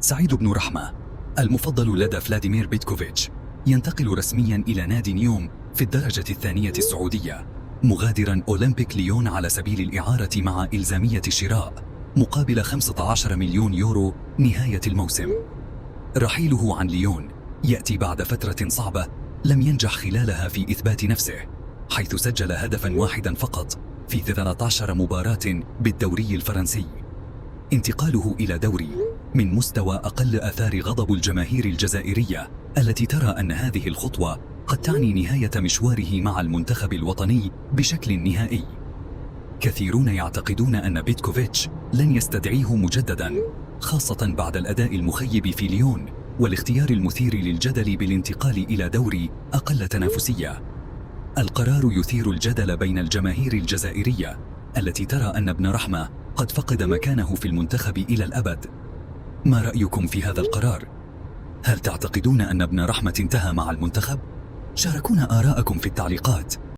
سعيد بن رحمة المفضل لدى فلاديمير بيتكوفيتش ينتقل رسميا إلى نادي نيوم في الدرجة الثانية السعودية، مغادرا أولمبيك ليون على سبيل الإعارة مع إلزامية الشراء مقابل 15 مليون يورو نهاية الموسم. رحيله عن ليون يأتي بعد فترة صعبة لم ينجح خلالها في إثبات نفسه، حيث سجل هدفا واحدا فقط في 13 مباراة بالدوري الفرنسي. انتقاله إلى دوري من مستوى أقل أثار غضب الجماهير الجزائرية التي ترى أن هذه الخطوة قد تعني نهاية مشواره مع المنتخب الوطني بشكل نهائي. كثيرون يعتقدون أن بيتكوفيتش لن يستدعيه مجددا، خاصة بعد الأداء المخيب في ليون والاختيار المثير للجدل بالانتقال إلى دوري أقل تنافسية. القرار يثير الجدل بين الجماهير الجزائرية التي ترى أن ابن رحمة قد فقد مكانه في المنتخب إلى الأبد. ما رأيكم في هذا القرار؟ هل تعتقدون أن ابن رحمة انتهى مع المنتخب؟ شاركونا آراءكم في التعليقات.